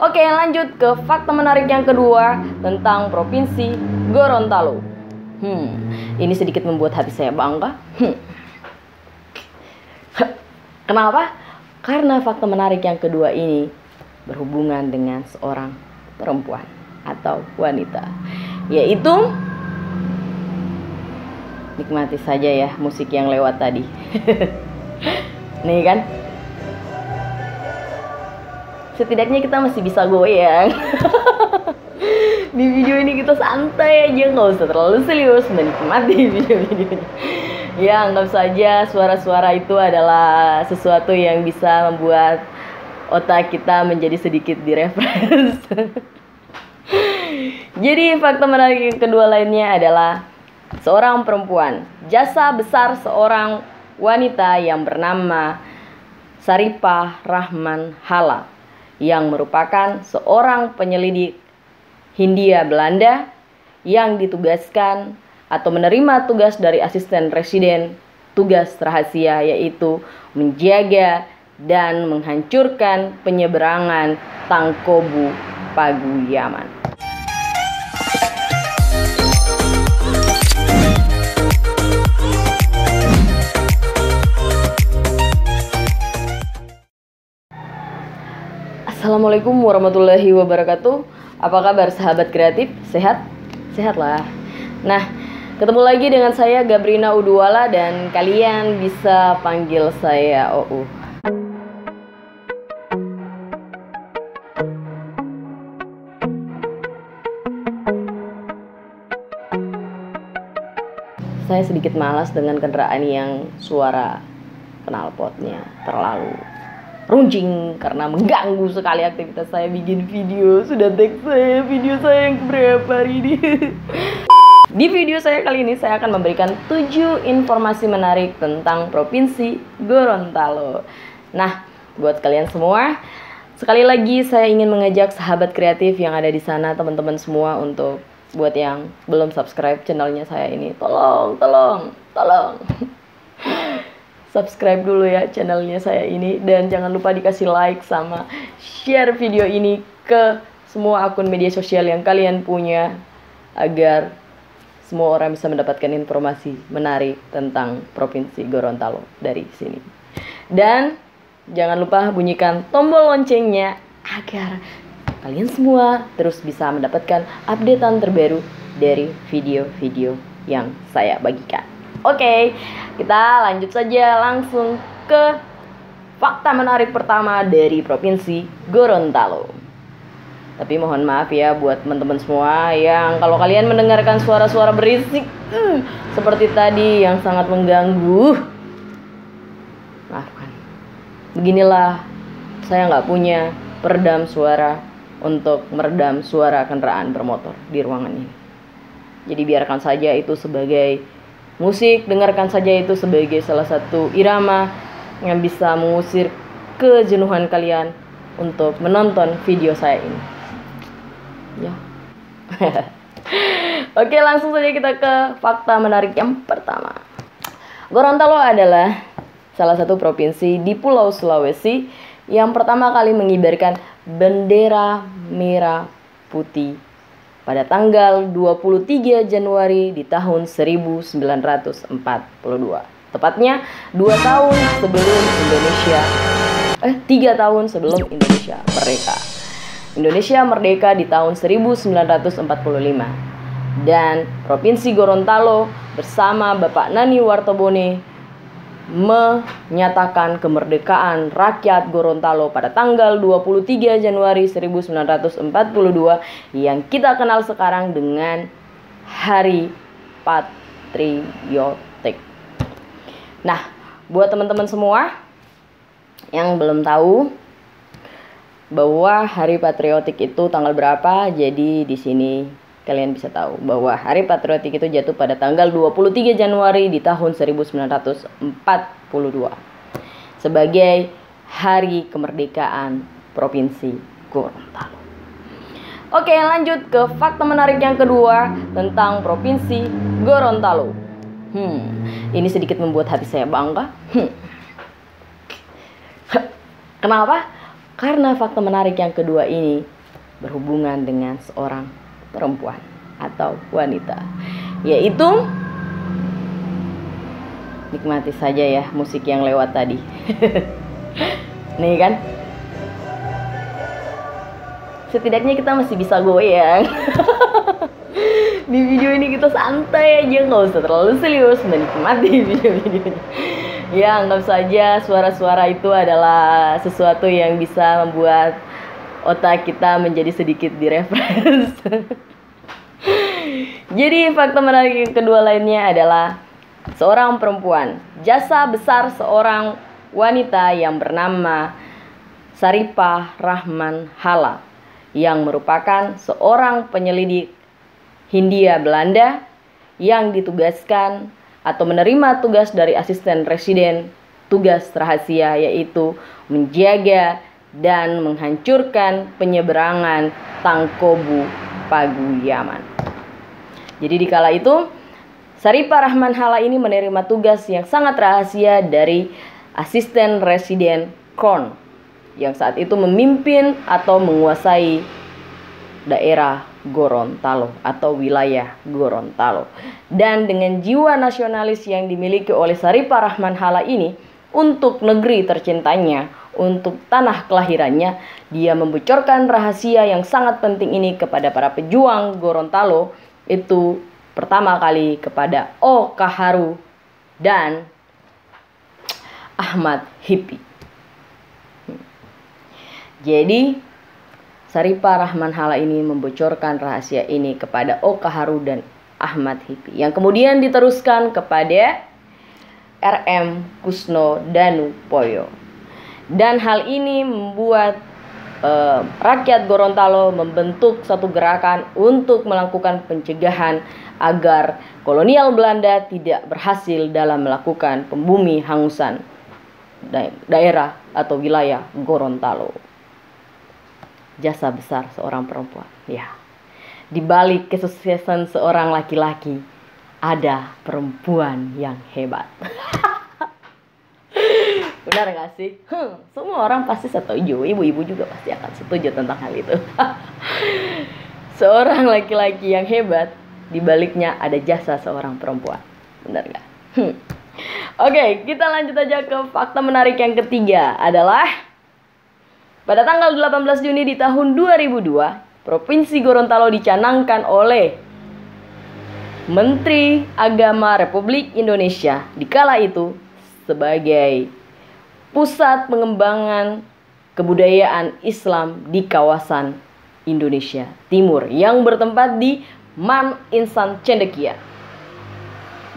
Oke, lanjut ke fakta menarik yang kedua tentang Provinsi Gorontalo. Ini sedikit membuat hati saya bangga. Kenapa? Karena fakta menarik yang kedua ini berhubungan dengan seorang perempuan atau wanita, yaitu, nikmati saja ya musik yang lewat tadi. Nih kan, setidaknya kita masih bisa goyang. Di video ini kita santai aja, nggak usah terlalu serius menikmati video-videonya. Ya, anggap saja suara-suara itu adalah sesuatu yang bisa membuat otak kita menjadi sedikit direfresh. Jadi fakta menarik yang kedua lainnya adalah seorang perempuan, jasa besar seorang wanita yang bernama Saripah Rahman Hala, yang merupakan seorang penyelidik Hindia Belanda yang ditugaskan atau menerima tugas dari asisten residen tugas rahasia, yaitu menjaga dan menghancurkan penyeberangan Tangkobu Paguyaman. Assalamualaikum warahmatullahi wabarakatuh. Apa kabar sahabat kreatif? Sehat? Sehatlah. Nah, ketemu lagi dengan saya Gabrina Uduwala dan kalian bisa panggil saya OU. Saya sedikit malas dengan kendaraan yang suara knalpotnya terlalu runcing karena mengganggu sekali aktivitas saya bikin video. Sudah tag saya video saya yang keberapa hari ini. Di video saya kali ini saya akan memberikan 7 informasi menarik tentang Provinsi Gorontalo. Nah, buat kalian semua, sekali lagi saya ingin mengajak sahabat kreatif yang ada di sana, teman-teman semua, untuk buat yang belum subscribe channelnya saya ini, tolong subscribe dulu ya channelnya saya ini, dan jangan lupa dikasih like sama share video ini ke semua akun media sosial yang kalian punya, agar semua orang bisa mendapatkan informasi menarik tentang Provinsi Gorontalo dari sini. Dan jangan lupa bunyikan tombol loncengnya agar kalian semua terus bisa mendapatkan updatean terbaru dari video-video yang saya bagikan. Oke, kita lanjut saja langsung ke fakta menarik pertama dari Provinsi Gorontalo. Tapi mohon maaf ya buat teman-teman semua yang kalau kalian mendengarkan suara-suara berisik seperti tadi yang sangat mengganggu, maafkan. Beginilah, saya nggak punya peredam suara untuk meredam suara kendaraan bermotor di ruangan ini. Jadi biarkan saja itu sebagai musik, dengarkan saja itu sebagai salah satu irama yang bisa mengusir kejenuhan kalian untuk menonton video saya ini. Ya. Oke, langsung saja kita ke fakta menarik yang pertama. Gorontalo adalah salah satu provinsi di Pulau Sulawesi yang pertama kali mengibarkan bendera merah putih pada tanggal 23 Januari di tahun 1942. Tepatnya 3 tahun sebelum Indonesia merdeka. Indonesia merdeka di tahun 1945. Dan Provinsi Gorontalo bersama Bapak Nani Wartobone menyatakan kemerdekaan rakyat Gorontalo pada tanggal 23 Januari 1942 yang kita kenal sekarang dengan Hari Patriotik. Nah, buat teman-teman semua yang belum tahu bahwa Hari Patriotik itu tanggal berapa, jadi di sini kalian bisa tahu bahwa Hari Patriotik itu jatuh pada tanggal 23 Januari di tahun 1942 sebagai Hari Kemerdekaan Provinsi Gorontalo. Oke, lanjut ke fakta menarik yang kedua tentang Provinsi Gorontalo. Ini sedikit membuat hati saya bangga. Kenapa? Karena fakta menarik yang kedua ini berhubungan dengan seorang perempuan atau wanita, yaitu, nikmati saja ya musik yang lewat tadi. Nih kan, setidaknya kita masih bisa goyang. Di video ini kita santai aja, nggak usah terlalu serius menikmati video-videonya. Ya, anggap saja suara-suara itu adalah sesuatu yang bisa membuat otak kita menjadi sedikit direfresh. Jadi fakta menarik yang kedua lainnya adalah seorang perempuan. Jasa besar seorang wanita yang bernama Saripah Rahman Hala, yang merupakan seorang penyelidik Hindia Belanda yang ditugaskan atau menerima tugas dari asisten residen tugas rahasia, yaitu menjaga dan menghancurkan penyeberangan Tangkobu Paguyaman. Jadi di kala itu Saripah Rahman Hala ini menerima tugas yang sangat rahasia dari asisten residen Korn yang saat itu memimpin atau menguasai daerah Gorontalo atau wilayah Gorontalo. Dan dengan jiwa nasionalis yang dimiliki oleh Saripah Rahman Hala ini untuk negeri tercintanya, untuk tanah kelahirannya, dia membocorkan rahasia yang sangat penting ini kepada para pejuang Gorontalo, itu pertama kali kepada O. Kaharu dan Ahmad Hippie. Jadi Saripah Rahman Hala ini membocorkan rahasia ini kepada O. Kaharu dan Ahmad Hippie, yang kemudian diteruskan kepada R.M. Kusno Danupoyo. Dan hal ini membuat rakyat Gorontalo membentuk satu gerakan untuk melakukan pencegahan agar kolonial Belanda tidak berhasil dalam melakukan pembumi hangusan daerah atau wilayah Gorontalo. Jasa besar seorang perempuan. Ya, di balik kesuksesan seorang laki-laki ada perempuan yang hebat. Benar gak sih? Semua orang pasti setuju. Ibu-ibu juga pasti akan setuju tentang hal itu. Seorang laki-laki yang hebat, di baliknya ada jasa seorang perempuan. Benar gak? Oke, kita lanjut aja ke fakta menarik yang ketiga adalah pada tanggal 18 Juni di tahun 2002, Provinsi Gorontalo dicanangkan oleh Menteri Agama Republik Indonesia di kala itu sebagai pusat pengembangan kebudayaan Islam di kawasan Indonesia Timur yang bertempat di Man Insan Cendekia.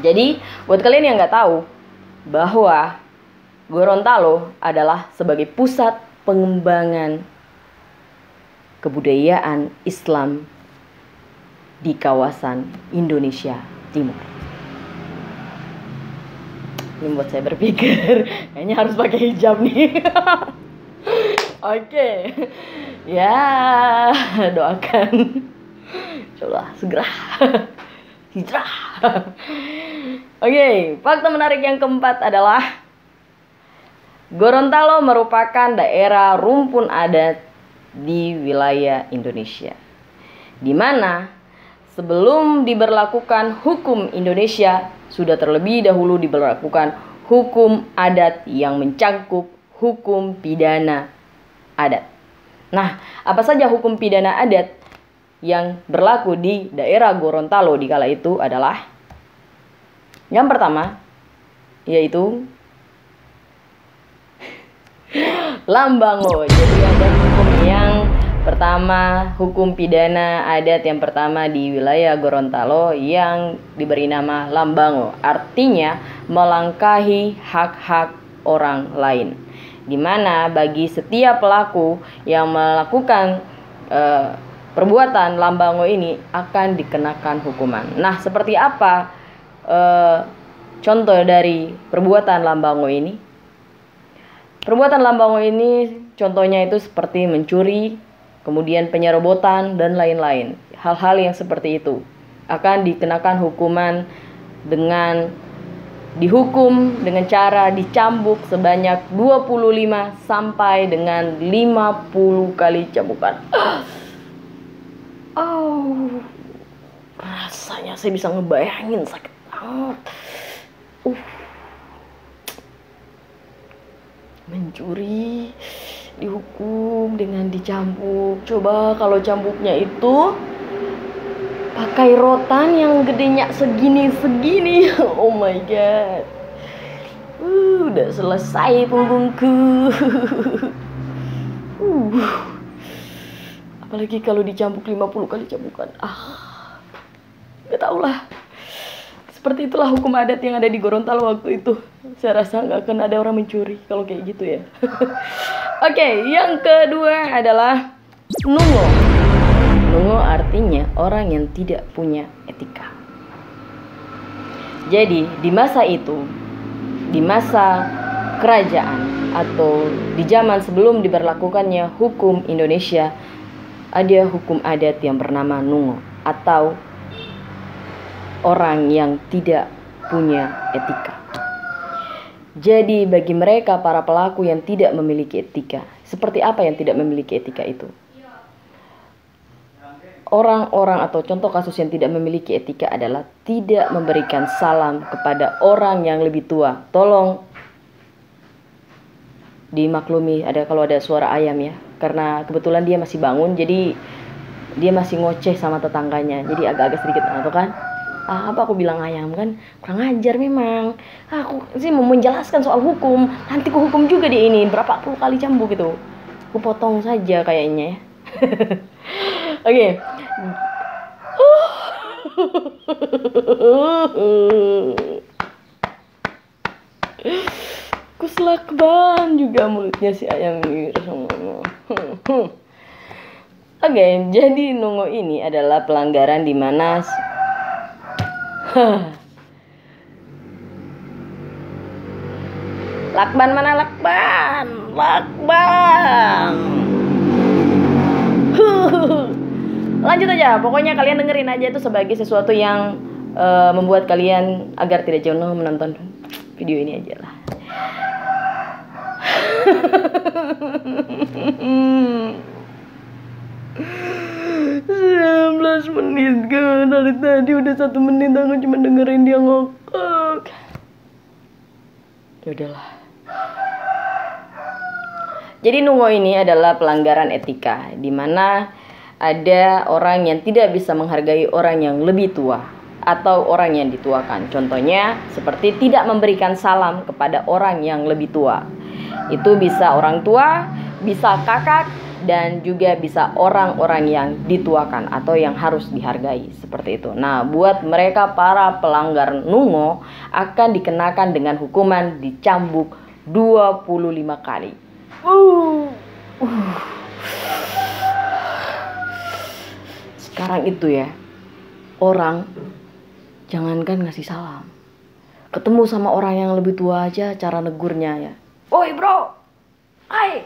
Jadi, buat kalian yang nggak tahu bahwa Gorontalo adalah sebagai pusat pengembangan kebudayaan Islam di kawasan Indonesia Timur. Ini membuat saya berpikir, kayaknya harus pakai hijab nih. Oke. Ya, doakan. Coba segera hijrah. Oke, fakta menarik yang keempat adalah Gorontalo merupakan daerah rumpun adat di wilayah Indonesia, di mana sebelum diberlakukan hukum Indonesia sudah terlebih dahulu diberlakukan hukum adat yang mencakup hukum pidana adat. Nah, apa saja hukum pidana adat yang berlaku di daerah Gorontalo di kala itu adalah yang pertama, yaitu Lambango. Jadi ada hukum yang pertama, hukum pidana adat yang pertama di wilayah Gorontalo yang diberi nama Lambango. Artinya melangkahi hak-hak orang lain. Di mana bagi setiap pelaku yang melakukan perbuatan Lambango ini akan dikenakan hukuman. Nah, seperti apa contoh dari perbuatan Lambango ini? Perbuatan Lambango ini contohnya itu seperti mencuri, kemudian penyerobotan, dan lain-lain. Hal-hal yang seperti itu akan dikenakan hukuman dengan dihukum dengan cara dicambuk sebanyak 25 sampai dengan 50 kali cambukan. Oh, rasanya saya bisa ngebayangin, sakit banget. Mencuri dihukum dengan dicambuk. Coba kalau cambuknya itu pakai rotan yang gedenya segini-segini. Oh my god. Udah selesai punggungku. Apalagi kalau dicambuk 50 kali cambukan. Gak tau lah. Seperti itulah hukum adat yang ada di Gorontalo waktu itu. Saya rasa gak akan ada orang mencuri kalau kayak gitu ya. Oke, yang kedua adalah nungo. Nungo artinya orang yang tidak punya etika. Jadi di masa itu, di masa kerajaan atau di zaman sebelum diberlakukannya hukum Indonesia, ada hukum adat yang bernama nungo atau orang yang tidak punya etika. Jadi bagi mereka para pelaku yang tidak memiliki etika, seperti apa yang tidak memiliki etika itu? Orang-orang atau contoh kasus yang tidak memiliki etika adalah tidak memberikan salam kepada orang yang lebih tua. Tolong dimaklumi kalau ada suara ayam ya, karena kebetulan dia masih bangun, jadi dia masih ngoceh sama tetangganya, jadi agak-agak sedikit atau kan? Apa aku bilang ayam kan? Kurang ajar memang. Aku sih mau menjelaskan soal hukum, nanti ku hukum juga dia ini berapa puluh kali cambuk gitu. Aku potong saja kayaknya ya. Oke. Kuslakban juga mulutnya si ayam ini. Oke, jadi nungo ini adalah pelanggaran di mana lakban mana lakban? Lakban. Lanjut aja, pokoknya kalian dengerin aja itu sebagai sesuatu yang membuat kalian agar tidak jenuh menonton video ini aja lah. 19 menit kan, dari tadi udah 1 menit aku cuma dengerin dia ngokok. Ya udahlah. Jadi nungo ini adalah pelanggaran etika, di mana ada orang yang tidak bisa menghargai orang yang lebih tua atau orang yang dituakan. Contohnya seperti tidak memberikan salam kepada orang yang lebih tua. Itu bisa orang tua, bisa kakak, dan juga bisa orang-orang yang dituakan atau yang harus dihargai, seperti itu. Nah, buat mereka para pelanggar nungo akan dikenakan dengan hukuman dicambuk 25 kali. Sekarang itu ya, orang jangankan ngasih salam, ketemu sama orang yang lebih tua aja cara negurnya ya, "Oi bro, hai."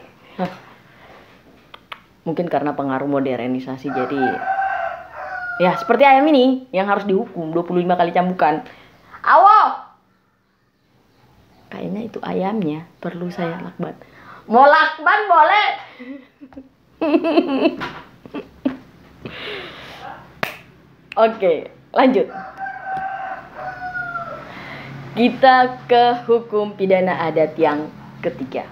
Mungkin karena pengaruh modernisasi, jadi ya seperti ayam ini yang harus dihukum 25 kali cambukan. Awo, kayaknya itu ayamnya perlu saya lakban. Mau lakban boleh. Oke, lanjut. Kita ke hukum pidana adat yang ketiga.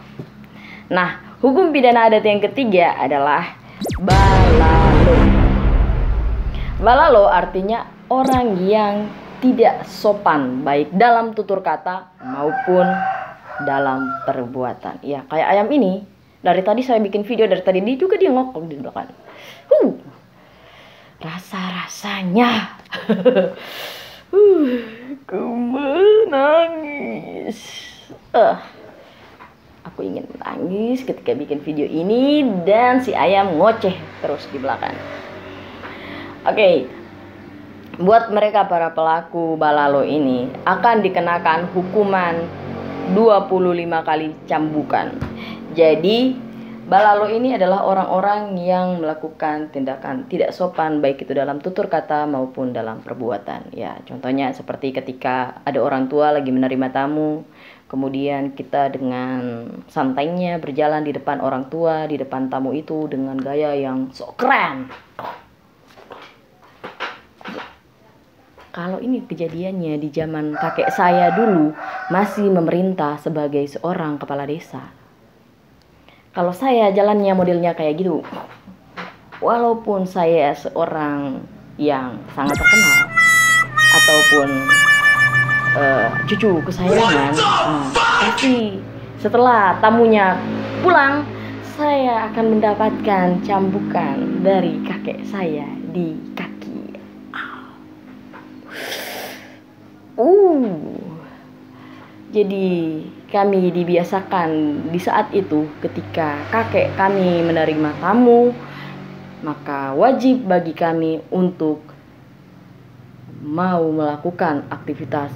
Nah, hukum pidana adat yang ketiga adalah balalo. Balalo artinya orang yang tidak sopan, baik dalam tutur kata maupun dalam perbuatan. Ya, kayak ayam ini. Dari tadi saya bikin video, dari tadi dia juga dia ngokok di belakang. Rasa-rasanya. Aku menangis. Aku ingin menangis ketika bikin video ini dan si ayam ngoceh terus di belakang. Oke. Buat mereka para pelaku balalo ini akan dikenakan hukuman 25 kali cambukan. Jadi Balalo ini adalah orang-orang yang melakukan tindakan tidak sopan baik itu dalam tutur kata maupun dalam perbuatan. Ya, contohnya seperti ketika ada orang tua lagi menerima tamu, kemudian kita dengan santainya berjalan di depan orang tua, di depan tamu itu dengan gaya yang sok keren. Kalau ini kejadiannya di zaman kakek saya dulu masih memerintah sebagai seorang kepala desa. Kalau saya jalannya modelnya kayak gitu, walaupun saya seorang yang sangat terkenal ataupun cucu kesayangan, pasti setelah tamunya pulang, saya akan mendapatkan cambukan dari kakek saya di kaki. Jadi kami dibiasakan di saat itu ketika kakek kami menerima tamu, maka wajib bagi kami untuk mau melakukan aktivitas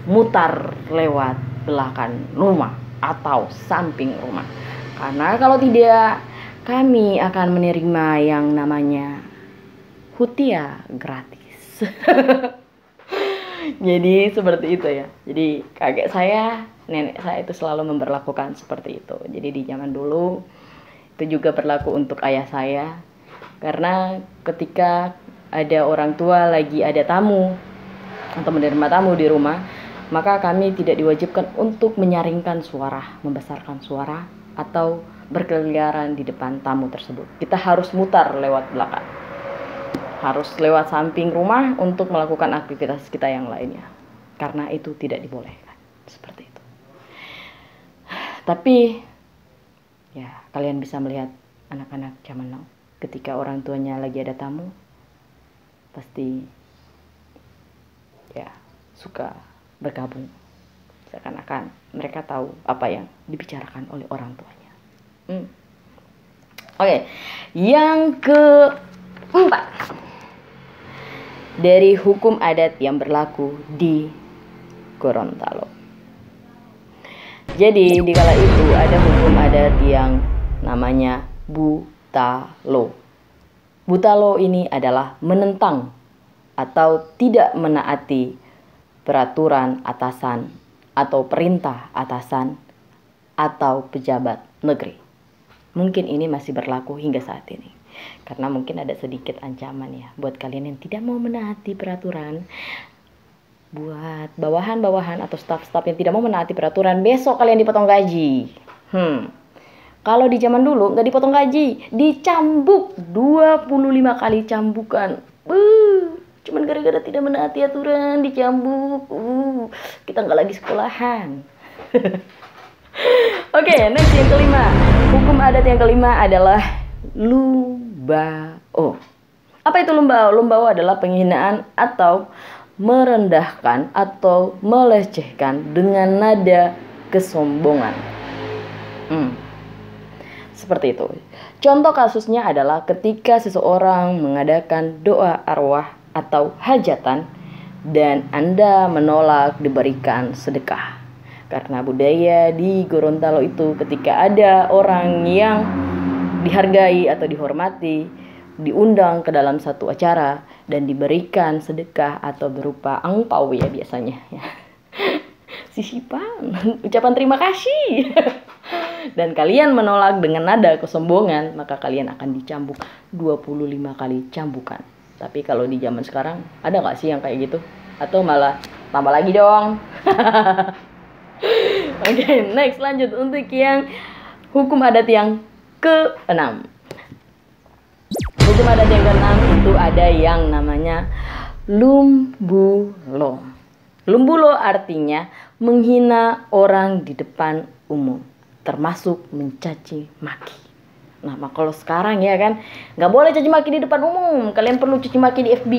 mutar lewat belakang rumah atau samping rumah. Karena kalau tidak, kami akan menerima yang namanya hutia gratis. Jadi seperti itu ya. Jadi kakek saya, nenek saya itu selalu memperlakukan seperti itu. Jadi di zaman dulu itu juga berlaku untuk ayah saya. Karena ketika ada orang tua lagi ada tamu atau menerima tamu di rumah, maka kami tidak diwajibkan untuk menyaringkan suara, membesarkan suara atau berkeliaran di depan tamu tersebut. Kita harus mutar lewat belakang. Harus lewat samping rumah untuk melakukan aktivitas kita yang lainnya, karena itu tidak dibolehkan seperti itu. Tapi ya, kalian bisa melihat anak-anak zaman now ketika orang tuanya lagi ada tamu, pasti ya suka bergabung, seakan-akan mereka tahu apa yang dibicarakan oleh orang tuanya. Oke. Yang keempat, dari hukum adat yang berlaku di Gorontalo. Jadi di kala itu ada hukum adat yang namanya Butalo. Butalo ini adalah menentang atau tidak menaati peraturan atasan atau perintah atasan atau pejabat negeri. Mungkin ini masih berlaku hingga saat ini. Karena mungkin ada sedikit ancaman ya buat kalian yang tidak mau menaati peraturan. Buat bawahan-bawahan atau staf-staf yang tidak mau menaati peraturan, besok kalian dipotong gaji. Kalau di zaman dulu nggak dipotong gaji, dicambuk 25 kali cambukan. Cuman gara-gara tidak menaati aturan dicambuk. Kita nggak lagi sekolahan. Oke, next yang kelima. Hukum adat yang kelima adalah lumbao. Apa itu lumbao? Lumbao adalah penghinaan atau merendahkan atau melecehkan dengan nada kesombongan. Seperti itu. Contoh kasusnya adalah ketika seseorang mengadakan doa arwah atau hajatan dan Anda menolak diberikan sedekah. Karena budaya di Gorontalo itu ketika ada orang yang dihargai atau dihormati, diundang ke dalam satu acara dan diberikan sedekah atau berupa angpau ya biasanya ya. Sisipan, ucapan terima kasih. Dan kalian menolak dengan nada kesombongan, maka kalian akan dicambuk 25 kali cambukan. Tapi kalau di zaman sekarang ada gak sih yang kayak gitu? Atau malah tambah lagi dong. Oke, next lanjut untuk yang hukum adat yang ke-6. Hukum adat yang ke-6 itu ada yang namanya lumbulo. Lumbulo artinya menghina orang di depan umum, termasuk mencaci maki. Nah, kalau sekarang ya kan, nggak boleh caci maki di depan umum. Kalian perlu caci maki di FB.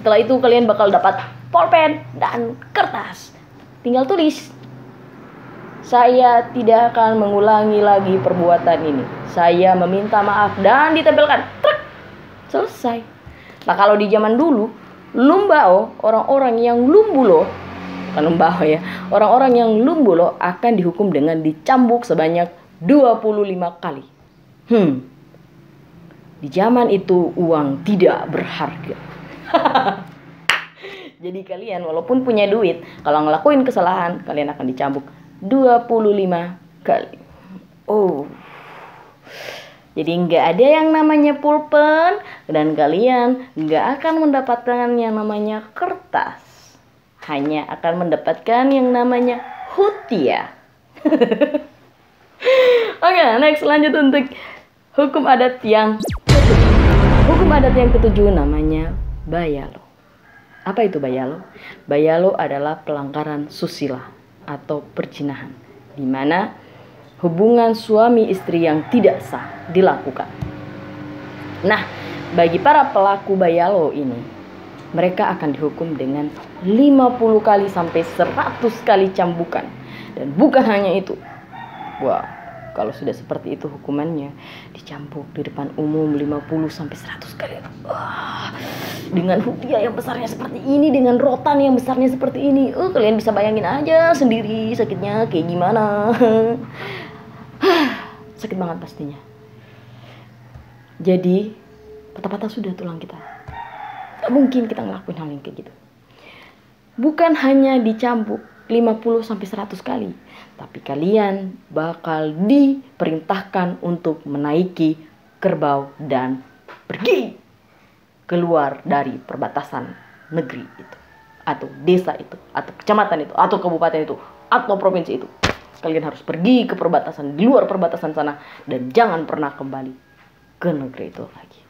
Setelah itu kalian bakal dapat pulpen dan kertas. Tinggal tulis, saya tidak akan mengulangi lagi perbuatan ini. Saya meminta maaf dan ditempelkan. Truk. Selesai. Nah, kalau di zaman dulu, lumbao, orang-orang yang lumbulo, bukan lumbao ya, orang-orang yang lumbulo akan dihukum dengan dicambuk sebanyak 25 kali. Di zaman itu uang tidak berharga. Jadi kalian walaupun punya duit, kalau ngelakuin kesalahan, kalian akan dicambuk 25 kali. Oh. Jadi nggak ada yang namanya pulpen, dan kalian nggak akan mendapatkan yang namanya kertas. Hanya akan mendapatkan yang namanya hutiah. Oke, next lanjut untuk hukum adat yang ketujuh. Hukum adat yang ketujuh namanya bayalo. Apa itu bayalo? Bayalo adalah pelanggaran susila atau perzinahan, di mana hubungan suami istri yang tidak sah dilakukan. Nah, bagi para pelaku bayalo ini, mereka akan dihukum dengan 50 kali sampai 100 kali cambukan. Dan bukan hanya itu. Wah, kalau sudah seperti itu hukumannya, dicambuk di depan umum 50 sampai 100 kali. Wah, dengan hutiah yang besarnya seperti ini, dengan rotan yang besarnya seperti ini. Kalian bisa bayangin aja sendiri sakitnya kayak gimana. Sakit banget pastinya. Jadi patah-patah sudah tulang kita. Gak mungkin kita ngelakuin hal yang kayak gitu. Bukan hanya dicambuk 50 sampai 100 kali, tapi kalian bakal diperintahkan untuk menaiki kerbau dan pergi keluar dari perbatasan negeri itu, atau desa itu, atau kecamatan itu, atau kabupaten itu, atau provinsi itu. Kalian harus pergi ke perbatasan, di luar perbatasan sana, dan jangan pernah kembali ke negeri itu lagi.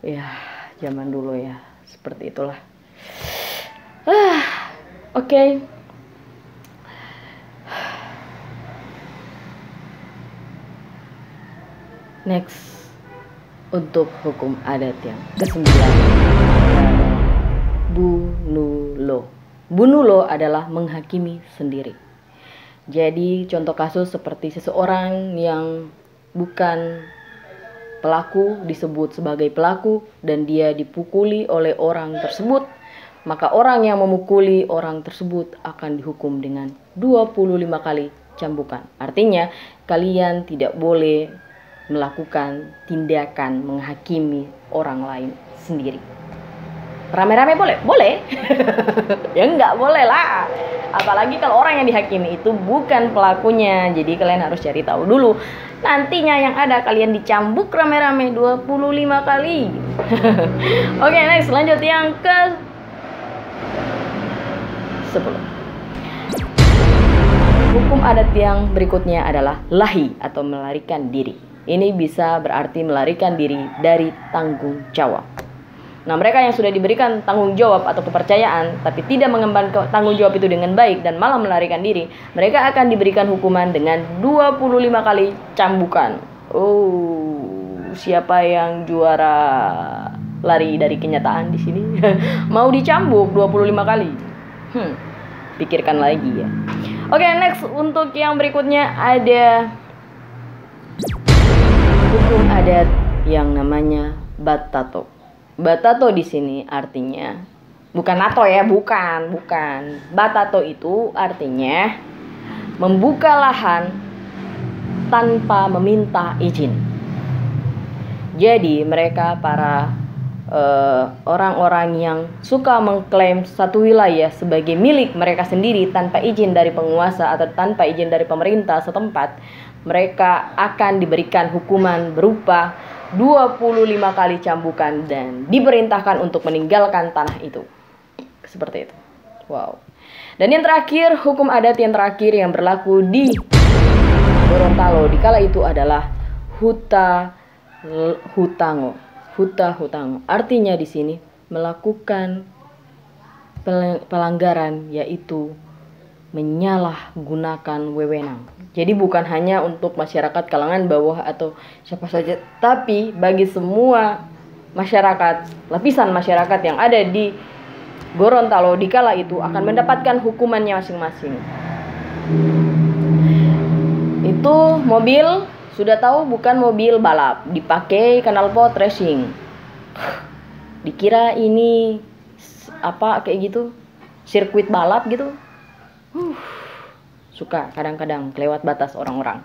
Ya, zaman dulu ya, seperti itulah. Oke. Next, untuk hukum adat yang ke-9, bunulo. Bunulo adalah menghakimi sendiri. Jadi contoh kasus seperti seseorang yang bukan pelaku disebut sebagai pelaku dan dia dipukuli oleh orang tersebut, maka orang yang memukuli orang tersebut akan dihukum dengan 25 kali cambukan. Artinya kalian tidak boleh melakukan tindakan menghakimi orang lain sendiri. Rame-rame boleh? Boleh. Ya enggak boleh lah. Apalagi kalau orang yang dihakimi itu bukan pelakunya. Jadi kalian harus cari tahu dulu. Nantinya yang ada kalian dicambuk rame-rame 25 kali. Oke, next lanjut yang ke 10. Hukum adat yang berikutnya adalah lahi atau melarikan diri. Ini bisa berarti melarikan diri dari tanggung jawab. Nah, mereka yang sudah diberikan tanggung jawab atau kepercayaan tapi tidak mengemban tanggung jawab itu dengan baik dan malah melarikan diri, mereka akan diberikan hukuman dengan 25 kali cambukan. Siapa yang juara lari dari kenyataan di sini? Mau dicambuk 25 kali? Pikirkan lagi ya. Oke, next untuk yang berikutnya ada hukum adat yang namanya batato. Batato di sini artinya bukan nato ya, bukan. Batato itu artinya membuka lahan tanpa meminta izin. Jadi mereka para orang-orang yang suka mengklaim satu wilayah sebagai milik mereka sendiri tanpa izin dari penguasa atau tanpa izin dari pemerintah setempat, mereka akan diberikan hukuman berupa 25 kali cambukan dan diperintahkan untuk meninggalkan tanah itu. Seperti itu. Wow. Dan yang terakhir, hukum adat yang terakhir yang berlaku di Gorontalo dikala itu adalah hutango. Artinya di sini melakukan pelanggaran, yaitu menyalahgunakan wewenang. Jadi bukan hanya untuk masyarakat kalangan bawah atau siapa saja, tapi bagi semua masyarakat, lapisan masyarakat yang ada di Gorontalo dikala itu akan mendapatkan hukumannya masing-masing. Itu mobil, sudah tahu bukan mobil balap, dipakai knalpot racing. Dikira ini apa kayak gitu, sirkuit balap gitu. Suka kadang-kadang kelewat batas orang-orang.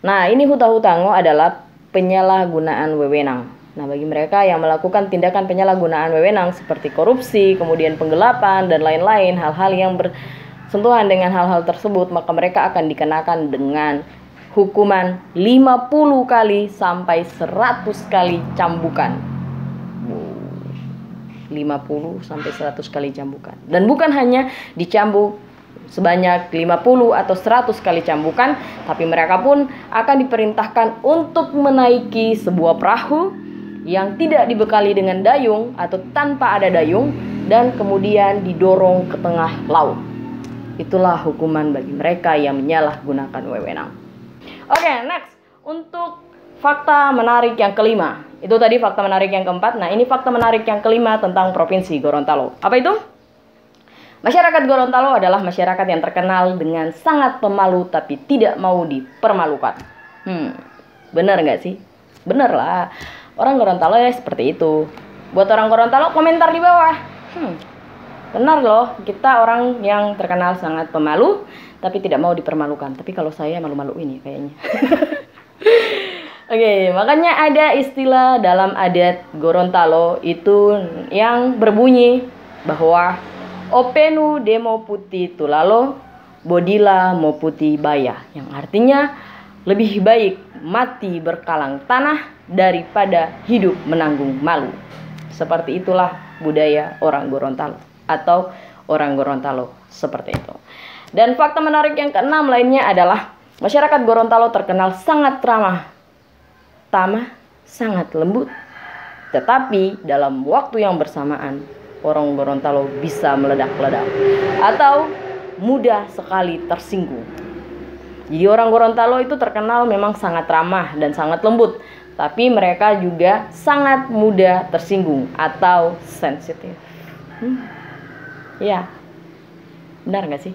Nah, ini huta-hutango adalah penyalahgunaan wewenang. Nah, bagi mereka yang melakukan tindakan penyalahgunaan wewenang seperti korupsi, kemudian penggelapan, dan lain-lain, hal-hal yang bersentuhan dengan hal-hal tersebut, maka mereka akan dikenakan dengan hukuman 50 kali sampai 100 kali cambukan. 50 sampai 100 kali cambukan. Dan bukan hanya dicambuk sebanyak 50 atau 100 kali cambukan, tapi mereka pun akan diperintahkan untuk menaiki sebuah perahu yang tidak dibekali dengan dayung atau tanpa ada dayung, dan kemudian didorong ke tengah laut. Itulah hukuman bagi mereka yang menyalahgunakan wewenang. Oke, next. Untuk fakta menarik yang kelima. Itu tadi fakta menarik yang keempat. Nah, ini fakta menarik yang kelima tentang Provinsi Gorontalo. Apa itu? Masyarakat Gorontalo adalah masyarakat yang terkenal dengan sangat pemalu tapi tidak mau dipermalukan. Bener nggak sih? Bener lah. Orang Gorontalo ya seperti itu. Buat orang Gorontalo, komentar di bawah. Benar loh, kita orang yang terkenal sangat pemalu tapi tidak mau dipermalukan. Tapi kalau saya malu-malu ini kayaknya. Oke, makanya ada istilah dalam adat Gorontalo itu yang berbunyi bahwa Openu demo putih tulalo, bodila mo putih baya, yang artinya lebih baik mati berkalang tanah daripada hidup menanggung malu. Seperti itulah budaya orang Gorontalo atau orang Gorontalo seperti itu. Dan fakta menarik yang keenam lainnya adalah masyarakat Gorontalo terkenal sangat ramah, tamah, sangat lembut. Tetapi dalam waktu yang bersamaan orang Gorontalo bisa meledak-ledak atau mudah sekali tersinggung. Jadi orang Gorontalo itu terkenal memang sangat ramah dan sangat lembut, tapi mereka juga sangat mudah tersinggung atau sensitif. Ya, benar nggak sih?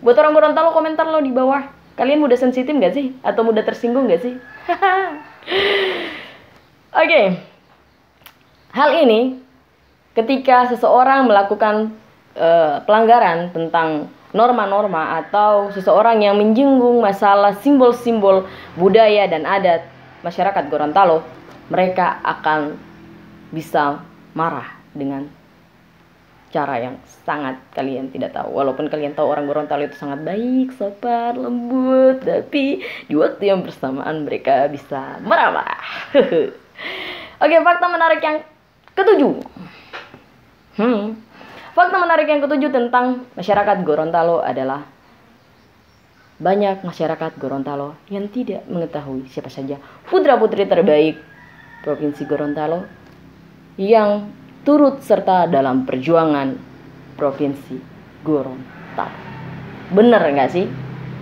Buat orang Gorontalo, komentar lo di bawah. Kalian mudah sensitif nggak sih? Atau mudah tersinggung nggak sih? Oke. Hal ini ketika seseorang melakukan pelanggaran tentang norma-norma atau seseorang yang menyinggung masalah simbol-simbol budaya dan adat masyarakat Gorontalo, mereka akan bisa marah dengan cara yang sangat kalian tidak tahu. Walaupun kalian tahu orang Gorontalo itu sangat baik, sopan, lembut, tapi di waktu yang bersamaan mereka bisa marah-marah. Oke, fakta menarik yang ketujuh. Fakta menarik yang ketujuh tentang masyarakat Gorontalo adalah banyak masyarakat Gorontalo yang tidak mengetahui siapa saja putra-putri terbaik Provinsi Gorontalo yang turut serta dalam perjuangan Provinsi Gorontalo. Bener nggak sih?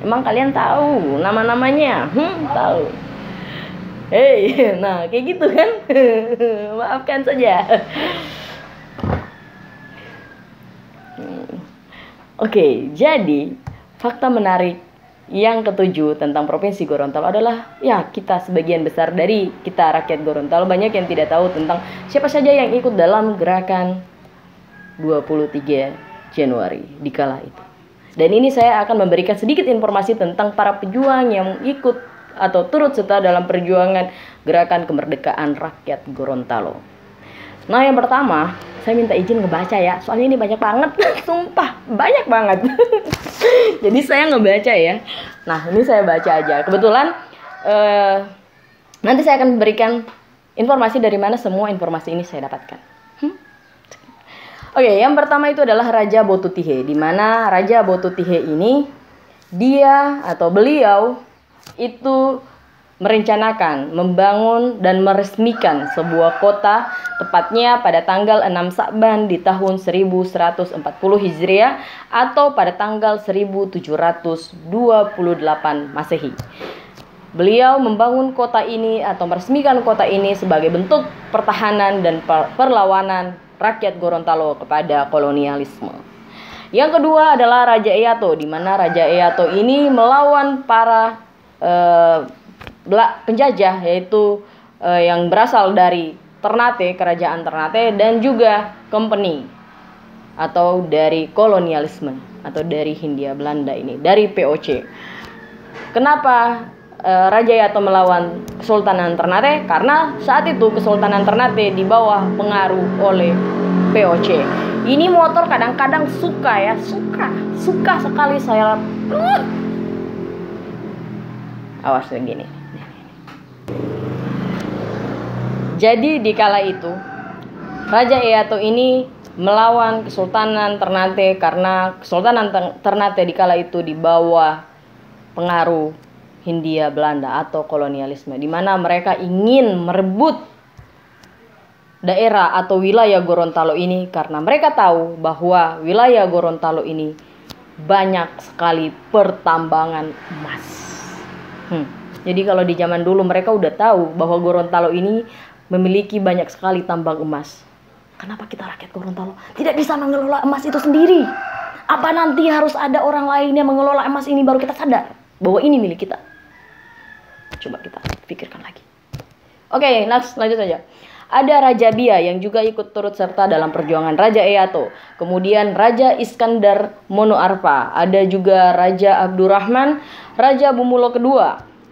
Emang kalian tahu nama-namanya? Tahu. Nah kayak gitu kan? Maafkan saja. Oke, jadi fakta menarik yang ketujuh tentang Provinsi Gorontalo adalah ya kita sebagian besar dari kita rakyat Gorontalo banyak yang tidak tahu tentang siapa saja yang ikut dalam gerakan 23 Januari di kala itu. Dan ini saya akan memberikan sedikit informasi tentang para pejuang yang ikut atau turut serta dalam perjuangan gerakan kemerdekaan rakyat Gorontalo. Nah, yang pertama, saya minta izin ngebaca ya, soalnya ini banyak banget, sumpah, banyak banget. Jadi saya ngebaca ya. Nah, ini saya baca aja. Kebetulan nanti saya akan berikan informasi dari mana semua informasi ini saya dapatkan. Oke, yang pertama itu adalah Raja Botutihe, di mana Raja Botutihe ini dia atau beliau itu merencanakan, membangun dan meresmikan sebuah kota tepatnya pada tanggal 6 Sa'ban di tahun 1140 Hijriah atau pada tanggal 1728 Masehi. Beliau membangun kota ini atau meresmikan kota ini sebagai bentuk pertahanan dan perlawanan rakyat Gorontalo kepada kolonialisme. Yang kedua adalah Raja Eyato, di mana Raja Eyato ini melawan para penjajah, yaitu yang berasal dari Ternate, kerajaan Ternate, dan juga company atau dari kolonialisme. atau dari Hindia Belanda ini, dari POC. Kenapa Raja Yato melawan Kesultanan Ternate? Karena saat itu Kesultanan Ternate di bawah pengaruh oleh POC. Ini motor kadang-kadang suka sekali saya. Awas begini. Jadi di kala itu Raja Eyato ini melawan Kesultanan Ternate karena Kesultanan Ternate di kala itu di bawah pengaruh Hindia Belanda atau kolonialisme, di mana mereka ingin merebut daerah atau wilayah Gorontalo ini karena mereka tahu bahwa wilayah Gorontalo ini banyak sekali pertambangan emas. Jadi kalau di zaman dulu mereka udah tahu bahwa Gorontalo ini memiliki banyak sekali tambang emas. Kenapa kita rakyat Gorontalo tidak bisa mengelola emas itu sendiri? Apa nanti harus ada orang lain yang mengelola emas ini baru kita sadar bahwa ini milik kita? Coba kita pikirkan lagi. Oke, lanjut saja. Ada Raja Bia yang juga ikut turut serta dalam perjuangan Raja Eyato. Kemudian Raja Iskandar Monoarfa. Ada juga Raja Abdurrahman, Raja Bumulo II,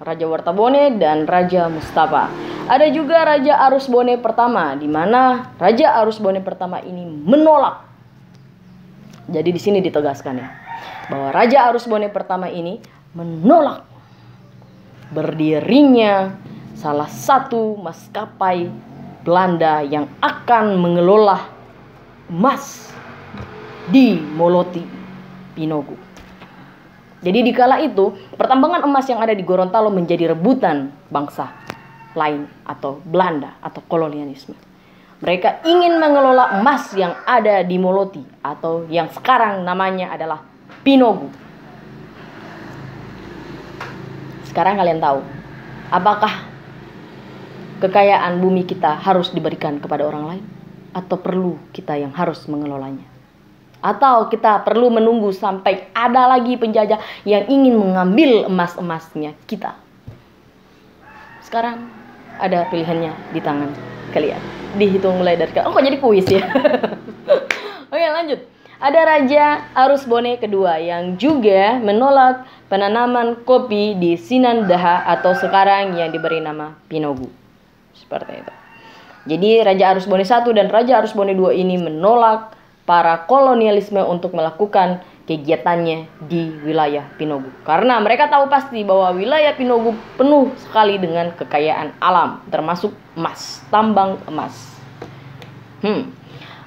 Raja Wartabone, dan Raja Mustafa. Ada juga Raja Arusbone pertama, di mana Raja Arusbone pertama ini menolak. Jadi di sini ditegaskan ya, bahwa Raja Arusbone pertama ini menolak berdirinya salah satu maskapai Belanda yang akan mengelola emas di Moloti, Pinogu. Jadi di kala itu, pertambangan emas yang ada di Gorontalo menjadi rebutan bangsa lain atau Belanda atau kolonialisme. Mereka ingin mengelola emas yang ada di Moloti atau yang sekarang namanya adalah Pinogu. Sekarang kalian tahu, apakah kekayaan bumi kita harus diberikan kepada orang lain? Atau perlu kita yang harus mengelolanya? Atau kita perlu menunggu sampai ada lagi penjajah yang ingin mengambil emas-emasnya kita? Sekarang ada pilihannya di tangan kalian. Dihitung mulai dari kok jadi kuis ya. Oke, lanjut. Ada Raja Arusbone kedua yang juga menolak penanaman kopi di Sinandaha atau sekarang yang diberi nama Pinogu. Seperti itu. Jadi Raja Arusbone I dan Raja Arusbone II ini menolak para kolonialisme untuk melakukan kegiatannya di wilayah Pinogu. Karena mereka tahu pasti bahwa wilayah Pinogu penuh sekali dengan kekayaan alam, termasuk emas, tambang emas.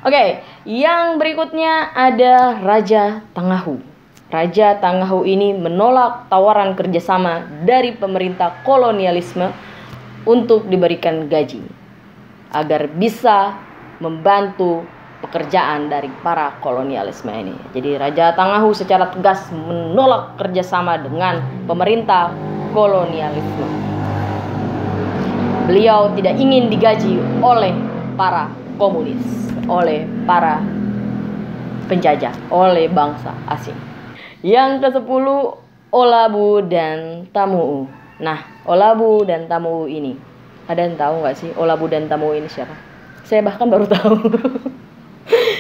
Oke, yang berikutnya ada Raja Tangahu. Raja Tangahu ini menolak tawaran kerjasama dari pemerintah kolonialisme untuk diberikan gaji agar bisa membantu pekerjaan dari para kolonialisme ini. Jadi Raja Tangahu secara tegas menolak kerjasama dengan pemerintah kolonialisme. Beliau tidak ingin digaji oleh para komunis, oleh para penjajah, oleh bangsa asing. Yang ke-10, Olabu dan Tamuu. Nah, Olabu dan Tamuu ini, ada yang tahu nggak sih Olabu dan Tamuu ini siapa? Saya bahkan baru tahu.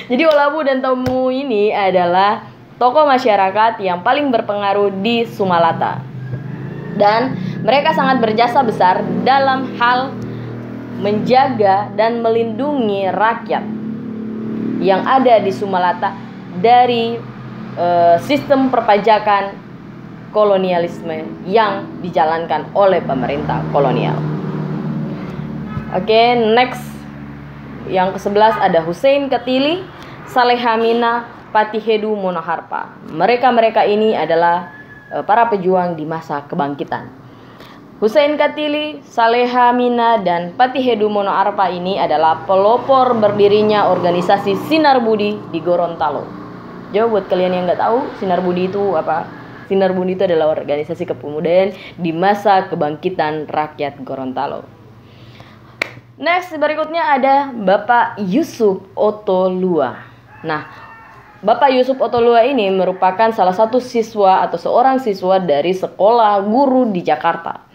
Jadi Olabu dan Tamuu ini adalah tokoh masyarakat yang paling berpengaruh di Sumalata. Dan mereka sangat berjasa besar dalam hal menjaga dan melindungi rakyat yang ada di Sumalata dari sistem perpajakan kolonialisme yang dijalankan oleh pemerintah kolonial. Oke, next. Yang ke-11 ada Hussein Katili, Salehamina, Patihedu Monoharpa. Mereka ini adalah para pejuang di masa kebangkitan. Hussein Katili, Salehamina, dan Patihedu Monoharpa ini adalah pelopor berdirinya organisasi Sinar Budi di Gorontalo. Jauh buat kalian yang nggak tahu Sinar Budi itu apa? Sinar Budi itu adalah organisasi kepemudaan di masa kebangkitan rakyat Gorontalo. Next, berikutnya ada Bapak Yusuf Otolua. Nah, Bapak Yusuf Otolua ini merupakan salah satu siswa atau seorang siswa dari sekolah guru di Jakarta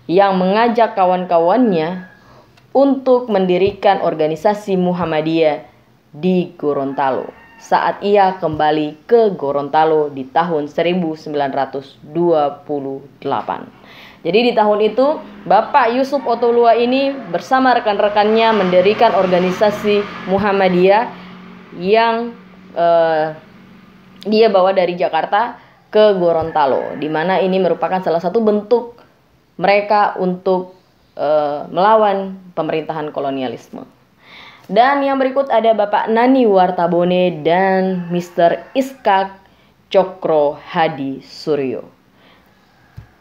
yang mengajak kawan-kawannya untuk mendirikan organisasi Muhammadiyah di Gorontalo. saat ia kembali ke Gorontalo di tahun 1928. Jadi di tahun itu Bapak Yusuf Ottolua ini bersama rekan-rekannya mendirikan organisasi Muhammadiyah yang dia bawa dari Jakarta ke Gorontalo, di mana ini merupakan salah satu bentuk mereka untuk melawan pemerintahan kolonialisme. Dan yang berikut ada Bapak Nani Wartabone dan Mr. Iskak Cokro Hadi Suryo.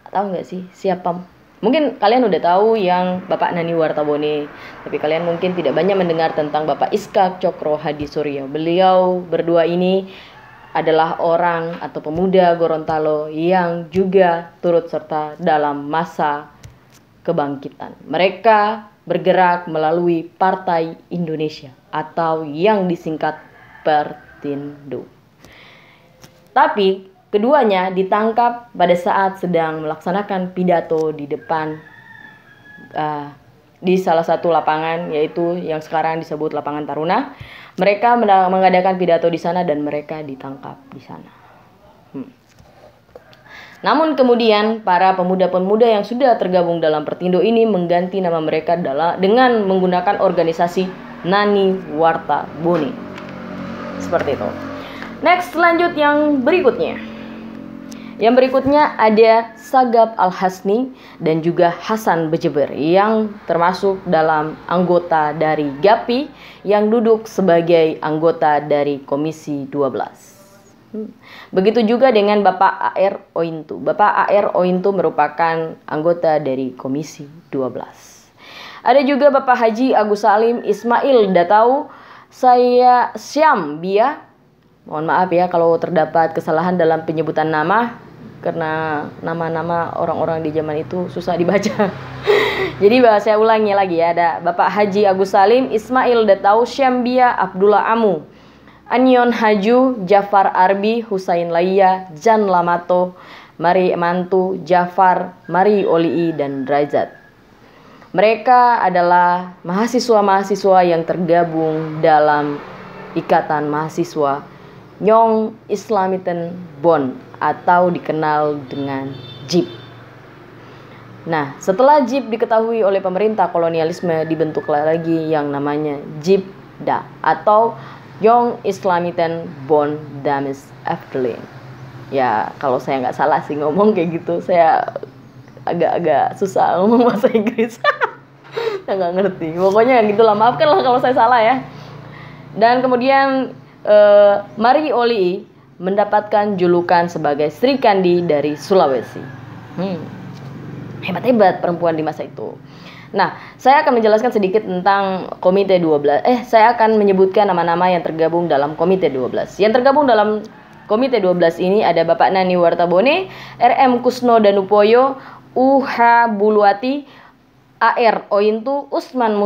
Tahu nggak sih siapa? Mungkin kalian udah tahu yang Bapak Nani Wartabone, tapi kalian mungkin tidak banyak mendengar tentang Bapak Iskak Cokro Hadi Suryo. Beliau berdua ini adalah orang atau pemuda Gorontalo yang juga turut serta dalam masa kebangkitan. Mereka bergerak melalui Partai Indonesia atau yang disingkat Pertindo. Tapi keduanya ditangkap pada saat sedang melaksanakan pidato di depan di salah satu lapangan, yaitu yang sekarang disebut Lapangan Taruna. Mereka mengadakan pidato di sana dan mereka ditangkap di sana. Namun kemudian para pemuda-pemuda yang sudah tergabung dalam Pertindo ini mengganti nama mereka dengan menggunakan organisasi Nani Wartabone. Seperti itu. Next, lanjut yang berikutnya. Yang berikutnya ada Sagap Al-Hasni dan juga Hasan Bejeber yang termasuk dalam anggota dari GAPI yang duduk sebagai anggota dari Komisi 12. Begitu juga dengan Bapak A.R. Ointu. Bapak A.R. Ointu merupakan anggota dari Komisi 12. Ada juga Bapak Haji Agus Salim Ismail Datau saya Syam Bia. Mohon maaf ya kalau terdapat kesalahan dalam penyebutan nama, karena nama-nama orang-orang di zaman itu susah dibaca. Jadi saya ulangi lagi ya. Ada Bapak Haji Agus Salim Ismail Datau Syambia Abdullah Amu, Anyon Haju Jafar Arbi Husain Laya Jan Lamato Mari Mantu Jafar Mari Olii dan Raizat. Mereka adalah mahasiswa-mahasiswa yang tergabung dalam Ikatan Mahasiswa Nyong Islamiten Bon atau dikenal dengan JIP. Nah, setelah JIP diketahui oleh pemerintah kolonialisme, dibentuklah lagi yang namanya JIPDA atau Young Islamiten Bon Dames Efteling. Ya, kalau saya nggak salah sih ngomong kayak gitu, saya agak-agak susah ngomong bahasa Inggris. Saya nggak ngerti. Pokoknya gitulah, maafkanlah kalau saya salah ya. Dan kemudian Mari Olii mendapatkan julukan sebagai Sri Kandi dari Sulawesi. Hebat-hebat perempuan di masa itu. Nah, saya akan menjelaskan sedikit tentang Komite 12. Saya akan menyebutkan nama-nama yang tergabung dalam Komite 12. Yang tergabung dalam Komite 12 ini ada Bapak Nani Wartabone, RM Kusno Danupoyo, UH Buluati, AR Ointu, Usman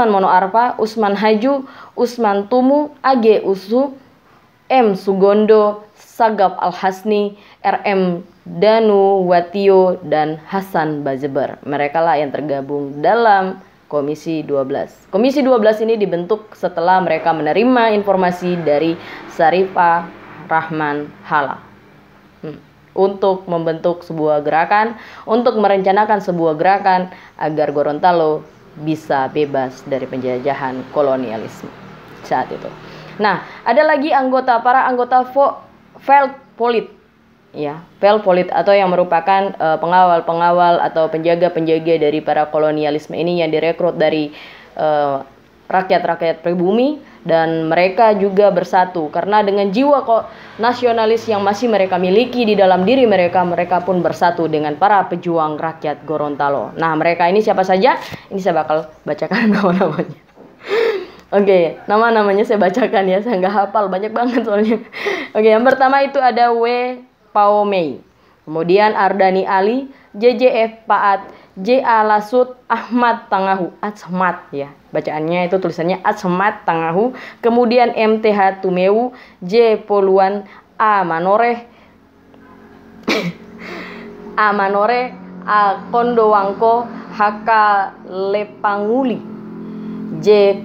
Mono Arfa, Usman Haju, Usman Tumu, AG Usu, M Sugondo, Sagap Al-Hasni, RM Danu Watio, dan Hasan Bajeber. Mereka lah yang tergabung dalam Komisi 12. Komisi 12 ini dibentuk setelah mereka menerima informasi dari Sarifah Rahman Hala untuk membentuk sebuah gerakan, untuk merencanakan sebuah gerakan agar Gorontalo bisa bebas dari penjajahan kolonialisme saat itu. Nah, ada lagi para anggota Veldpolit, ya, Veldpolit atau yang merupakan pengawal-pengawal atau penjaga-penjaga dari para kolonialisme ini yang direkrut dari rakyat-rakyat pribumi, dan mereka juga bersatu karena dengan jiwa nasionalis yang masih mereka miliki di dalam diri mereka, mereka pun bersatu dengan para pejuang rakyat Gorontalo. Nah, mereka ini siapa saja? Ini saya bakal bacakan nama-namanya. Oke, nama-namanya saya bacakan ya, saya nggak hafal, banyak banget soalnya. Oke, yang pertama itu ada W. Paomei, kemudian Ardani Ali, JJF Paat, J.A. Lasut, Ahmad Tangahu, Asmat ya, bacaannya itu tulisannya Asmat Tangahu, kemudian MTH Tumewu, J. Poluan, A. Manoreh, A. Manore, A. Kondowangko, HK Lepanguli, J.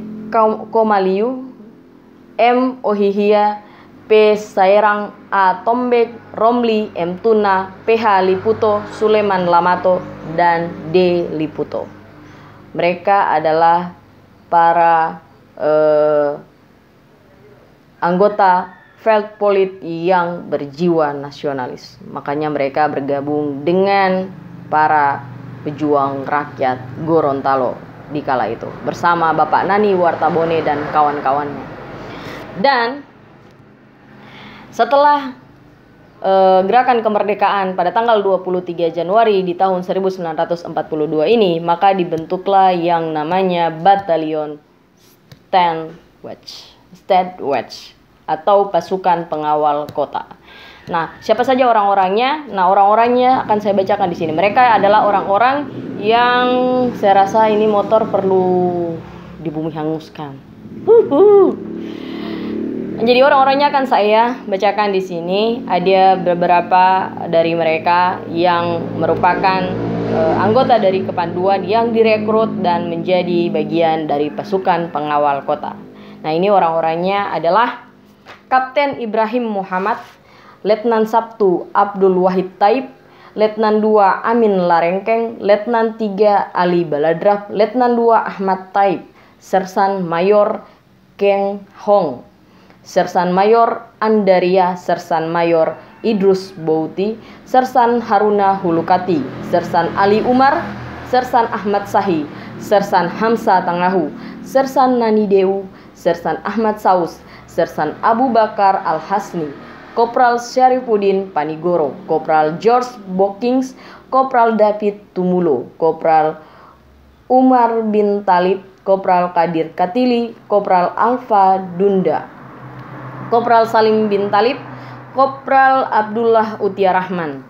Komaliu, M. Ohihia, P. Sairang, A. Tombek, Romli, M. Tuna, PH. Liputo, Suleman Lamato, dan D. Liputo. Mereka adalah para anggota Veldpolit yang berjiwa nasionalis. Makanya mereka bergabung dengan para pejuang rakyat Gorontalo di kala itu bersama Bapak Nani Wartabone dan kawan-kawannya. Dan setelah gerakan kemerdekaan pada tanggal 23 Januari di tahun 1942 ini, maka dibentuklah yang namanya Batalion Stadwatch atau pasukan pengawal kota. Nah, siapa saja orang-orangnya? Nah, orang-orangnya akan saya bacakan di sini. Mereka adalah orang-orang yang saya rasa ini motor perlu dibumi hanguskan. Jadi orang-orangnya akan saya bacakan di sini. Ada beberapa dari mereka yang merupakan anggota dari Kepanduan yang direkrut dan menjadi bagian dari pasukan pengawal kota. Nah, ini orang-orangnya adalah Kapten Ibrahim Muhammad, Letnan 1 Abdul Wahid Taib, Letnan 2 Amin Larengkeng, Letnan 3 Ali Baladraf, Letnan 2 Ahmad Taib, Sersan Mayor Keng Hong, Sersan Mayor Andaria, Sersan Mayor Idrus Bouti, Sersan Haruna Hulukati, Sersan Ali Umar, Sersan Ahmad Sahi, Sersan Hamsa Tangahu, Sersan Nani Deu, Sersan Ahmad Saus, Sersan Abu Bakar Al-Hasni, Kopral Syarifuddin Panigoro, Kopral George Bokings, Kopral David Tumulo, Kopral Umar bin Talib, Kopral Kadir Katili, Kopral Alfa Dunda, Kopral Salim bin Talib, Kopral Abdullah Utia Rahman,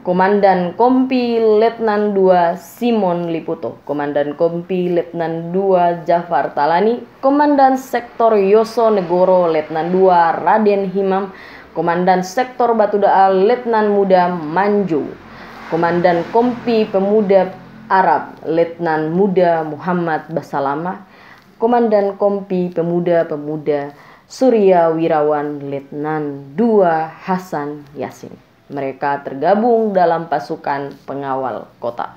Komandan Kompi Letnan 2 Simon Liputo, Komandan Kompi Letnan 2 Jafar Talani, Komandan Sektor Yoso Negoro Letnan 2 Raden Himam, Komandan Sektor Batudaa Letnan Muda Manju, Komandan Kompi Pemuda Arab Letnan Muda Muhammad Basalama, Komandan Kompi Pemuda Surya Wirawan Letnan 2 Hasan Yasin. Mereka tergabung dalam pasukan pengawal kota.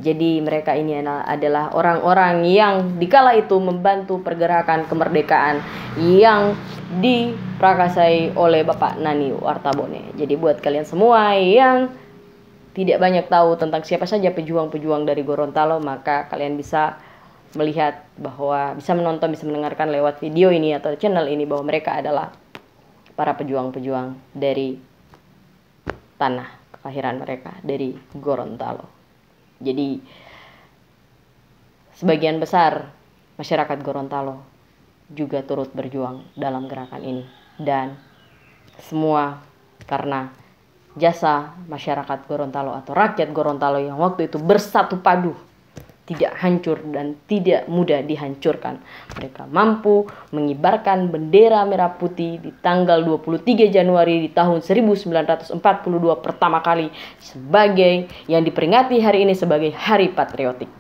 Jadi mereka ini adalah orang-orang yang dikala itu membantu pergerakan kemerdekaan yang diprakasai oleh Bapak Nani Wartabone. Jadi buat kalian semua yang tidak banyak tahu tentang siapa saja pejuang-pejuang dari Gorontalo, maka kalian bisa melihat bahwa bisa menonton, bisa mendengarkan lewat video ini atau channel ini bahwa mereka adalah para pejuang-pejuang dari tanah kelahiran mereka, dari Gorontalo. Jadi sebagian besar masyarakat Gorontalo juga turut berjuang dalam gerakan ini, dan semua karena jasa masyarakat Gorontalo atau rakyat Gorontalo yang waktu itu bersatu padu, tidak hancur dan tidak mudah dihancurkan. Mereka mampu mengibarkan bendera merah putih di tanggal 23 Januari di tahun 1942 pertama kali sebagai yang diperingati hari ini sebagai Hari Patriotik.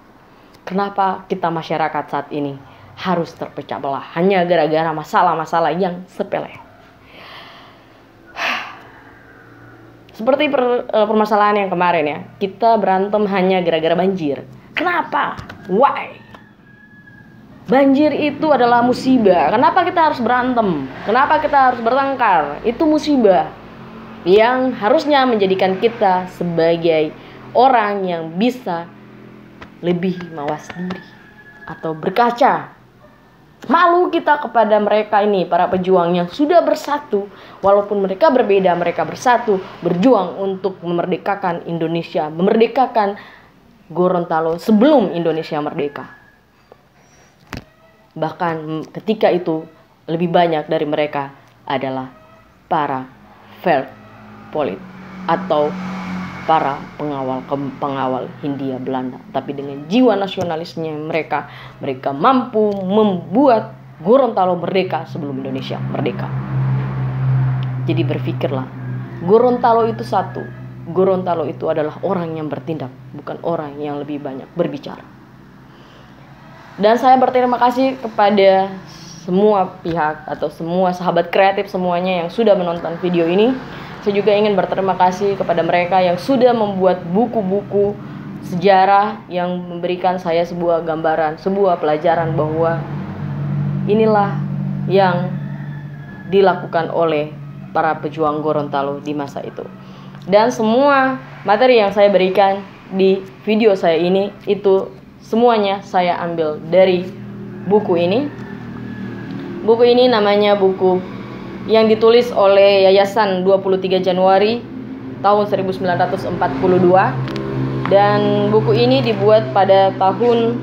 Kenapa kita masyarakat saat ini harus terpecah belah hanya gara-gara masalah-masalah yang sepele? Seperti permasalahan yang kemarin ya, kita berantem hanya gara-gara banjir. Kenapa? Why? Banjir itu adalah musibah. Kenapa kita harus berantem? Kenapa kita harus bertengkar? Itu musibah yang harusnya menjadikan kita sebagai orang yang bisa lebih mawas diri atau berkaca. Malu kita kepada mereka ini, para pejuang yang sudah bersatu. Walaupun mereka berbeda, mereka bersatu, berjuang untuk memerdekakan Indonesia, memerdekakan Gorontalo sebelum Indonesia merdeka. Bahkan ketika itu lebih banyak dari mereka adalah para Veldpolit atau para pengawal Hindia Belanda. Tapi dengan jiwa nasionalisnya mereka mampu membuat Gorontalo merdeka sebelum Indonesia merdeka. Jadi berpikirlah, Gorontalo itu satu. Gorontalo itu adalah orang yang bertindak, bukan orang yang lebih banyak berbicara. Dan saya berterima kasih kepada semua pihak atau semua sahabat kreatif semuanya yang sudah menonton video ini. Saya juga ingin berterima kasih kepada mereka yang sudah membuat buku-buku sejarah yang memberikan saya sebuah gambaran, sebuah pelajaran bahwa inilah yang dilakukan oleh para pejuang Gorontalo di masa itu. Dan semua materi yang saya berikan di video saya ini itu semuanya saya ambil dari buku ini. Buku ini namanya buku yang ditulis oleh Yayasan 23 Januari tahun 1942. Dan buku ini dibuat pada tahun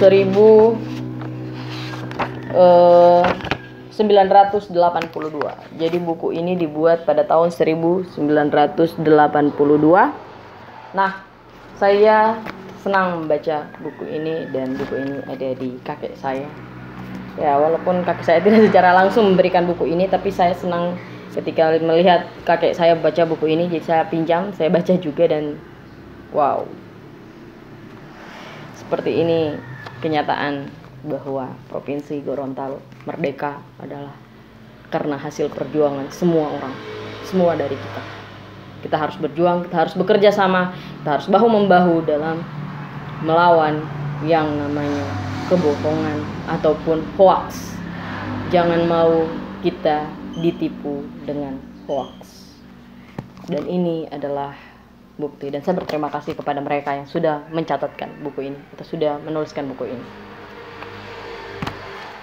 1982. Jadi buku ini dibuat pada tahun 1982. Nah, saya senang membaca buku ini dan buku ini ada di kakek saya. Ya, walaupun kakek saya tidak secara langsung memberikan buku ini, tapi saya senang ketika melihat kakek saya baca buku ini. Jadi saya pinjam, saya baca juga dan wow. Seperti ini kenyataan bahwa Provinsi Gorontalo merdeka adalah karena hasil perjuangan semua orang, semua dari kita. Kita harus berjuang, kita harus bekerja sama, kita harus bahu-membahu dalam melawan yang namanya kebohongan ataupun hoax. Jangan mau kita ditipu dengan hoax. Dan ini adalah bukti, dan saya berterima kasih kepada mereka yang sudah mencatatkan buku ini atau sudah menuliskan buku ini.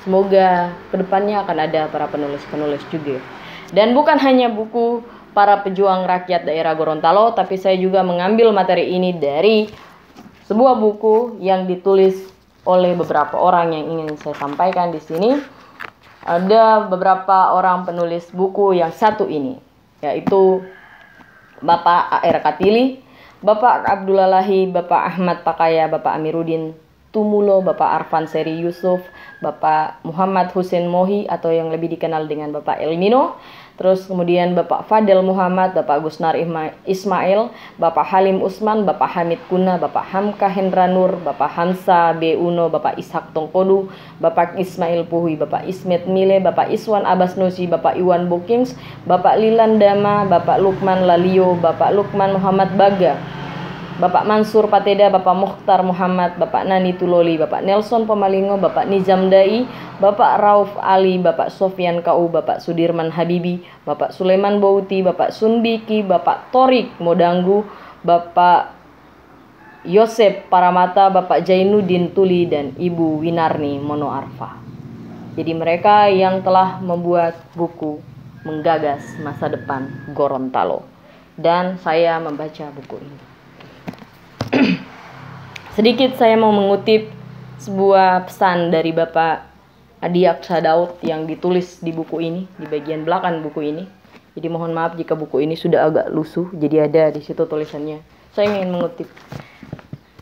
Semoga kedepannya akan ada para penulis-penulis juga. Dan bukan hanya buku para pejuang rakyat daerah Gorontalo, tapi saya juga mengambil materi ini dari sebuah buku yang ditulis oleh beberapa orang yang ingin saya sampaikan di sini. Ada beberapa orang penulis buku yang satu ini, yaitu Bapak A.R. Katili, Bapak Abdullahi, Bapak Ahmad Pakaya, Bapak Amiruddin Tumulo, Bapak Arfan Seri Yusuf, Bapak Muhammad Hussein Mohi atau yang lebih dikenal dengan Bapak El Nino. Terus kemudian Bapak Fadel Muhammad, Bapak Gusnar Ismail, Bapak Halim Usman, Bapak Hamid Kuna, Bapak Hamka Hendra Nur, Bapak Hamsa B. Uno, Bapak Ishak Tongkodu, Bapak Ismail Puhui, Bapak Ismet Mile, Bapak Iswan Abbas Nusi, Bapak Iwan Bokings, Bapak Lilan Dama, Bapak Lukman Lalio, Bapak Lukman Muhammad Baga, Bapak Mansur Pateda, Bapak Mukhtar Muhammad, Bapak Nani Tuloli, Bapak Nelson Pemalingo, Bapak Nizam Dai, Bapak Rauf Ali, Bapak Sofyan Kau, Bapak Sudirman Habibi, Bapak Sulaiman Bouti, Bapak Sunbiki, Bapak Torik Modanggu, Bapak Yosep Paramata, Bapak Jainuddin Tuli, dan Ibu Winarni Monoarfa. Jadi mereka yang telah membuat buku Menggagas Masa Depan Gorontalo. Dan saya membaca buku ini. Sedikit saya mau mengutip sebuah pesan dari Bapak Adi Aksa Daud yang ditulis di buku ini, di bagian belakang buku ini. Jadi mohon maaf jika buku ini sudah agak lusuh, jadi ada di situ tulisannya. Saya ingin mengutip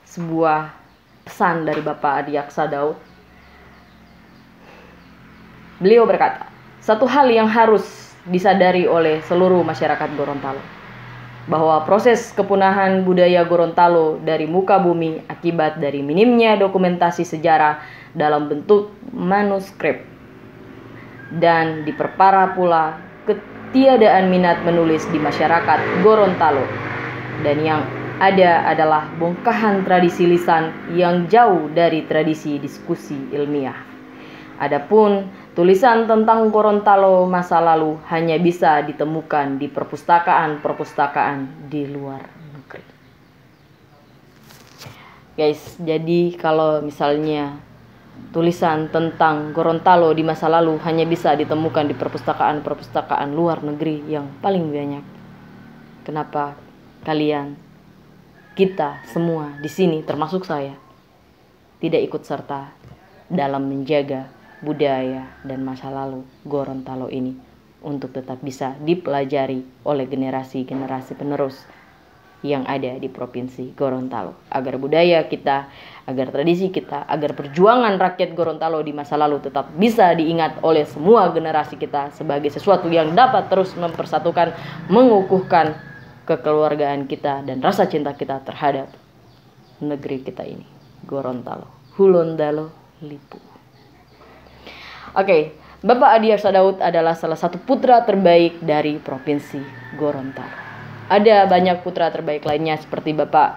sebuah pesan dari Bapak Adi Aksa Daud. Beliau berkata, satu hal yang harus disadari oleh seluruh masyarakat Gorontalo, bahwa proses kepunahan budaya Gorontalo dari muka bumi akibat dari minimnya dokumentasi sejarah dalam bentuk manuskrip dan diperparah pula ketiadaan minat menulis di masyarakat Gorontalo, dan yang ada adalah bongkahan tradisi lisan yang jauh dari tradisi diskusi ilmiah. Adapun tulisan tentang Gorontalo masa lalu hanya bisa ditemukan di perpustakaan-perpustakaan di luar negeri. Guys, jadi kalau misalnya tulisan tentang Gorontalo di masa lalu hanya bisa ditemukan di perpustakaan-perpustakaan luar negeri yang paling banyak, kenapa kalian, kita semua di sini termasuk saya, tidak ikut serta dalam menjaga budaya dan masa lalu Gorontalo ini untuk tetap bisa dipelajari oleh generasi-generasi penerus yang ada di Provinsi Gorontalo, agar budaya kita, agar tradisi kita, agar perjuangan rakyat Gorontalo di masa lalu tetap bisa diingat oleh semua generasi kita sebagai sesuatu yang dapat terus mempersatukan, mengukuhkan kekeluargaan kita dan rasa cinta kita terhadap negeri kita ini, Gorontalo. Hulondalo Lipu. Oke, Bapak Adi Arsa Daud adalah salah satu putra terbaik dari Provinsi Gorontalo. Ada banyak putra terbaik lainnya seperti Bapak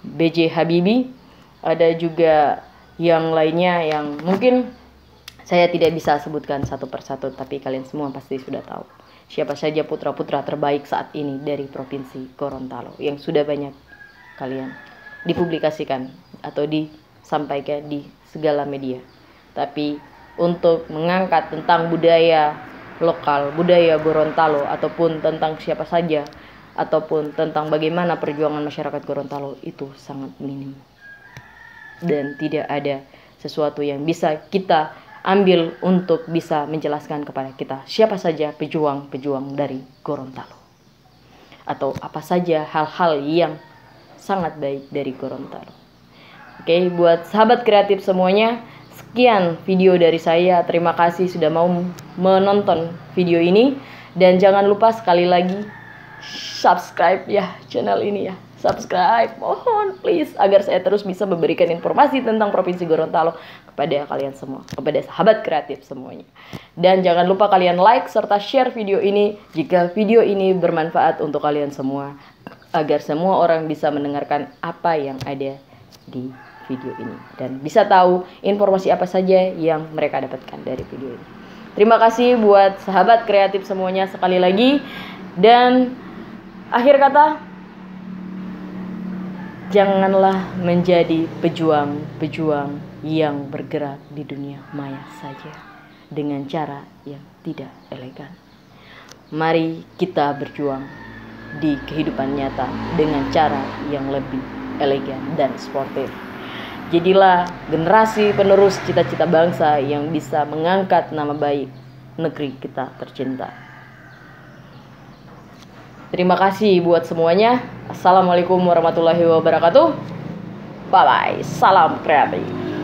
B.J. Habibie. Ada juga yang lainnya yang mungkin saya tidak bisa sebutkan satu persatu, tapi kalian semua pasti sudah tahu siapa saja putra-putra terbaik saat ini dari Provinsi Gorontalo yang sudah banyak kalian dipublikasikan atau disampaikan di segala media. Tapi untuk mengangkat tentang budaya lokal, budaya Gorontalo, ataupun tentang siapa saja, ataupun tentang bagaimana perjuangan masyarakat Gorontalo, itu sangat minim. Dan tidak ada sesuatu yang bisa kita ambil untuk bisa menjelaskan kepada kita siapa saja pejuang-pejuang dari Gorontalo. Atau apa saja hal-hal yang sangat baik dari Gorontalo. Oke, buat sahabat kreatif semuanya, sekian video dari saya. Terima kasih sudah mau menonton video ini. Dan jangan lupa sekali lagi subscribe ya channel ini ya. Subscribe, mohon please, agar saya terus bisa memberikan informasi tentang Provinsi Gorontalo kepada kalian semua, kepada sahabat kreatif semuanya. Dan jangan lupa kalian like serta share video ini jika video ini bermanfaat untuk kalian semua, agar semua orang bisa mendengarkan apa yang ada di video ini dan bisa tahu informasi apa saja yang mereka dapatkan dari video ini. Terima kasih buat sahabat kreatif semuanya sekali lagi. Dan akhir kata, janganlah menjadi pejuang-pejuang yang bergerak di dunia maya saja dengan cara yang tidak elegan. Mari kita berjuang di kehidupan nyata dengan cara yang lebih elegan dan sportif. Jadilah generasi penerus cita-cita bangsa yang bisa mengangkat nama baik negeri kita tercinta. Terima kasih buat semuanya. Assalamualaikum warahmatullahi wabarakatuh. Bye bye. Salam kreatif.